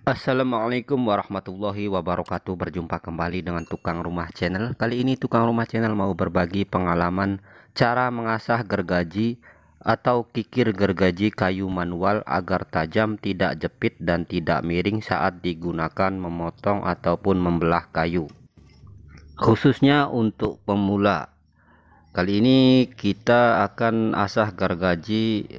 Assalamualaikum warahmatullahi wabarakatuh. Berjumpa kembali dengan Tukang Rumah Channel. Kali ini Tukang Rumah Channel mau berbagi pengalaman cara mengasah gergaji atau kikir gergaji kayu manual agar tajam, tidak jepit dan tidak miring saat digunakan memotong ataupun membelah kayu, khususnya untuk pemula. Kali ini kita akan asah gergaji.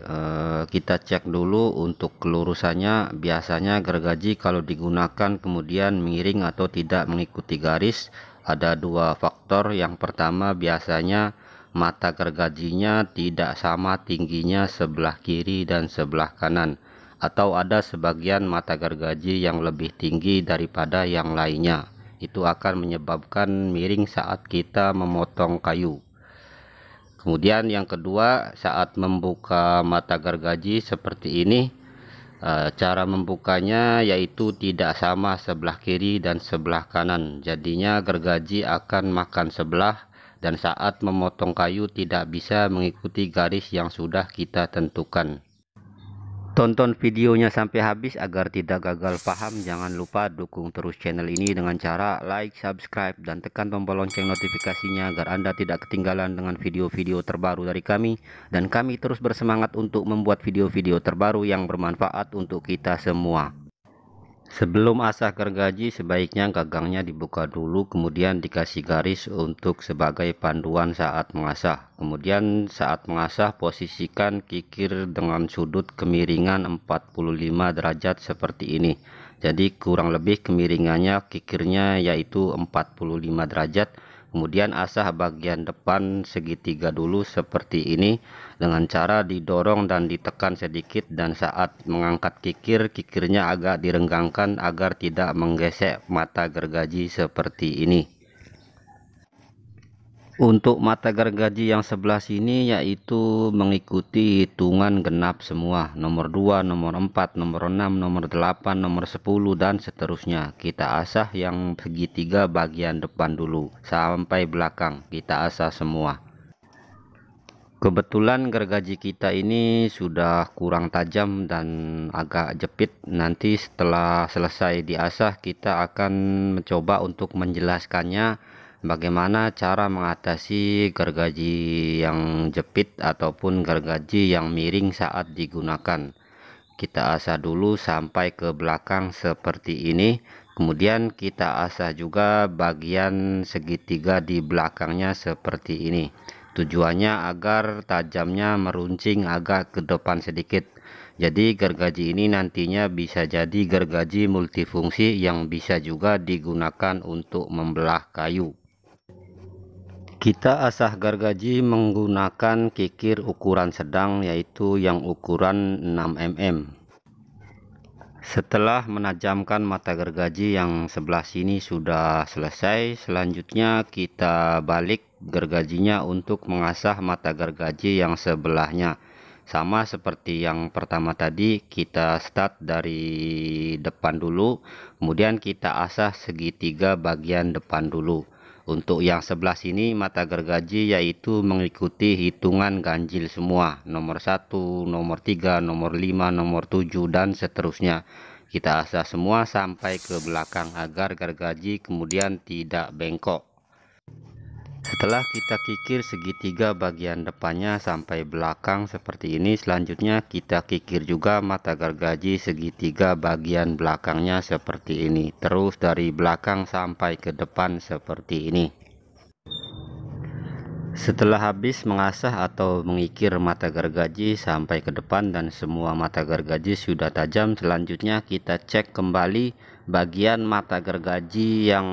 Kita cek dulu untuk kelurusannya. Biasanya gergaji kalau digunakan kemudian miring atau tidak mengikuti garis, ada dua faktor. Yang pertama, biasanya mata gergajinya tidak sama tingginya sebelah kiri dan sebelah kanan, atau ada sebagian mata gergaji yang lebih tinggi daripada yang lainnya. Itu akan menyebabkan miring saat kita memotong kayu. Kemudian yang kedua, saat membuka mata gergaji seperti ini, cara membukanya yaitu tidak sama sebelah kiri dan sebelah kanan. Jadinya gergaji akan makan sebelah, dan saat memotong kayu tidak bisa mengikuti garis yang sudah kita tentukan. Tonton videonya sampai habis agar tidak gagal paham. Jangan lupa dukung terus channel ini dengan cara like, subscribe, dan tekan tombol lonceng notifikasinya agar Anda tidak ketinggalan dengan video-video terbaru dari kami. Dan kami terus bersemangat untuk membuat video-video terbaru yang bermanfaat untuk kita semua. Sebelum asah gergaji, sebaiknya gagangnya dibuka dulu, kemudian dikasih garis untuk sebagai panduan saat mengasah. Kemudian saat mengasah, posisikan kikir dengan sudut kemiringan 45 derajat seperti ini. Jadi kurang lebih kemiringannya kikirnya yaitu 45 derajat. Kemudian asah bagian depan segitiga dulu seperti ini dengan cara didorong dan ditekan sedikit, dan saat mengangkat kikirnya agak direnggangkan agar tidak menggesek mata gergaji seperti ini. Untuk mata gergaji yang sebelah sini yaitu mengikuti hitungan genap semua, nomor 2, nomor 4, nomor 6, nomor 8, nomor 10, dan seterusnya. Kita asah yang segitiga bagian depan dulu sampai belakang, kita asah semua. Kebetulan gergaji kita ini sudah kurang tajam dan agak jepit. Nanti setelah selesai diasah, kita akan mencoba untuk menjelaskannya bagaimana cara mengatasi gergaji yang jepit ataupun gergaji yang miring saat digunakan. Kita asah dulu sampai ke belakang seperti ini. Kemudian kita asah juga bagian segitiga di belakangnya seperti ini. Tujuannya agar tajamnya meruncing agak ke depan sedikit. Jadi gergaji ini nantinya bisa jadi gergaji multifungsi yang bisa juga digunakan untuk membelah kayu. Kita asah gergaji menggunakan kikir ukuran sedang, yaitu yang ukuran 6 mm. Setelah menajamkan mata gergaji yang sebelah sini sudah selesai, selanjutnya kita balik gergajinya untuk mengasah mata gergaji yang sebelahnya. Sama seperti yang pertama tadi, kita start dari depan dulu, kemudian kita asah segitiga bagian depan dulu. Untuk yang sebelah sini mata gergaji yaitu mengikuti hitungan ganjil semua, nomor 1, nomor 3, nomor 5, nomor 7, dan seterusnya. Kita asah semua sampai ke belakang agar gergaji kemudian tidak bengkok. Setelah kita kikir segitiga bagian depannya sampai belakang seperti ini, selanjutnya kita kikir juga mata gergaji segitiga bagian belakangnya seperti ini, terus dari belakang sampai ke depan seperti ini. Setelah habis mengasah atau mengikir mata gergaji sampai ke depan dan semua mata gergaji sudah tajam, selanjutnya kita cek kembali bagian mata gergaji yang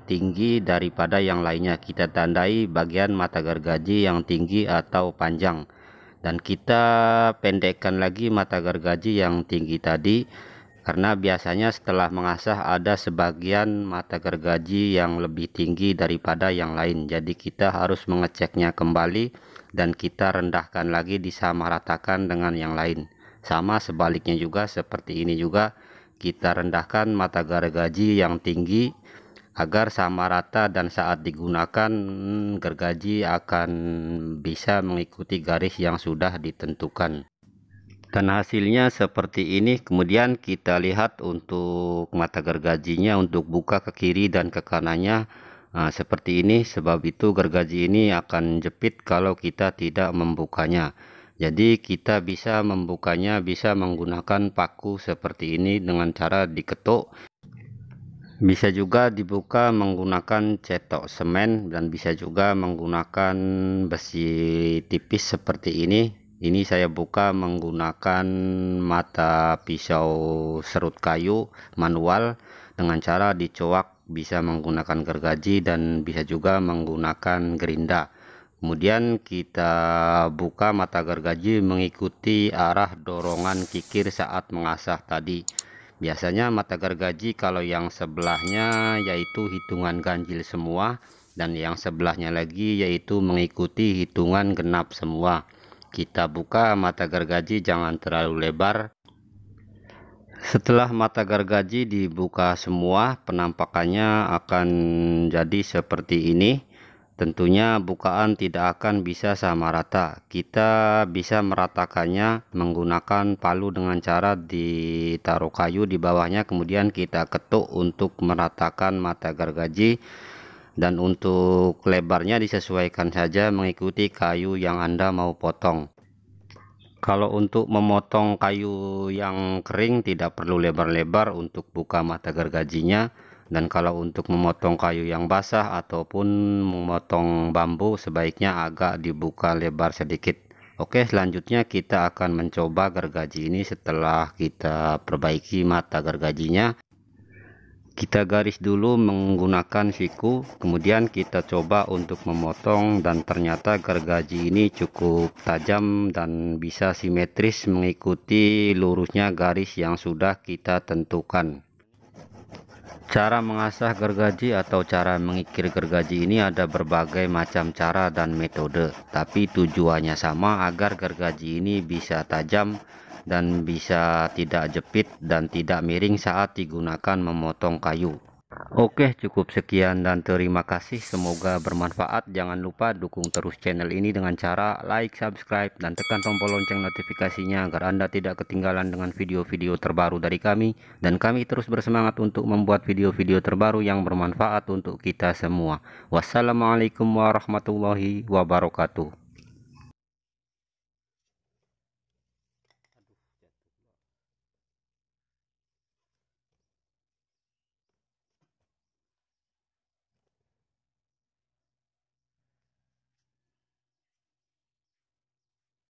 tinggi daripada yang lainnya. Kita tandai bagian mata gergaji yang tinggi atau panjang, dan kita pendekkan lagi mata gergaji yang tinggi tadi, karena biasanya setelah mengasah ada sebagian mata gergaji yang lebih tinggi daripada yang lain. Jadi kita harus mengeceknya kembali dan kita rendahkan lagi, disamaratakan dengan yang lain. Sama sebaliknya juga seperti ini juga, kita rendahkan mata gergaji yang tinggi agar sama rata, dan saat digunakan gergaji akan bisa mengikuti garis yang sudah ditentukan. Dan hasilnya seperti ini. Kemudian kita lihat untuk mata gergajinya, untuk buka ke kiri dan ke kanannya seperti ini. Sebab itu gergaji ini akan jepit kalau kita tidak membukanya. Jadi kita bisa membukanya bisa menggunakan paku seperti ini dengan cara diketuk. Bisa juga dibuka menggunakan cetok semen, dan bisa juga menggunakan besi tipis seperti ini. Ini saya buka menggunakan mata pisau serut kayu manual dengan cara dicoak, bisa menggunakan gergaji dan bisa juga menggunakan gerinda. Kemudian kita buka mata gergaji mengikuti arah dorongan kikir saat mengasah tadi. Biasanya mata gergaji kalau yang sebelahnya yaitu hitungan ganjil semua, dan yang sebelahnya lagi yaitu mengikuti hitungan genap semua. Kita buka mata gergaji jangan terlalu lebar. Setelah mata gergaji dibuka semua, penampakannya akan jadi seperti ini. Tentunya bukaan tidak akan bisa sama rata. Kita bisa meratakannya menggunakan palu dengan cara ditaruh kayu di bawahnya, kemudian kita ketuk untuk meratakan mata gergaji. Dan untuk lebarnya disesuaikan saja mengikuti kayu yang Anda mau potong. Kalau untuk memotong kayu yang kering tidak perlu lebar-lebar untuk buka mata gergajinya. Dan kalau untuk memotong kayu yang basah ataupun memotong bambu sebaiknya agak dibuka lebar sedikit. Oke, selanjutnya kita akan mencoba gergaji ini setelah kita perbaiki mata gergajinya. Kita garis dulu menggunakan siku, kemudian kita coba untuk memotong, dan ternyata gergaji ini cukup tajam dan bisa simetris mengikuti lurusnya garis yang sudah kita tentukan. Cara mengasah gergaji atau cara mengikir gergaji ini ada berbagai macam cara dan metode, tapi tujuannya sama, agar gergaji ini bisa tajam dan bisa tidak jepit dan tidak miring saat digunakan memotong kayu. Oke, cukup sekian dan terima kasih, semoga bermanfaat. Jangan lupa dukung terus channel ini dengan cara like, subscribe, dan tekan tombol lonceng notifikasinya agar Anda tidak ketinggalan dengan video-video terbaru dari kami, dan kami terus bersemangat untuk membuat video-video terbaru yang bermanfaat untuk kita semua. Wassalamualaikum warahmatullahi wabarakatuh.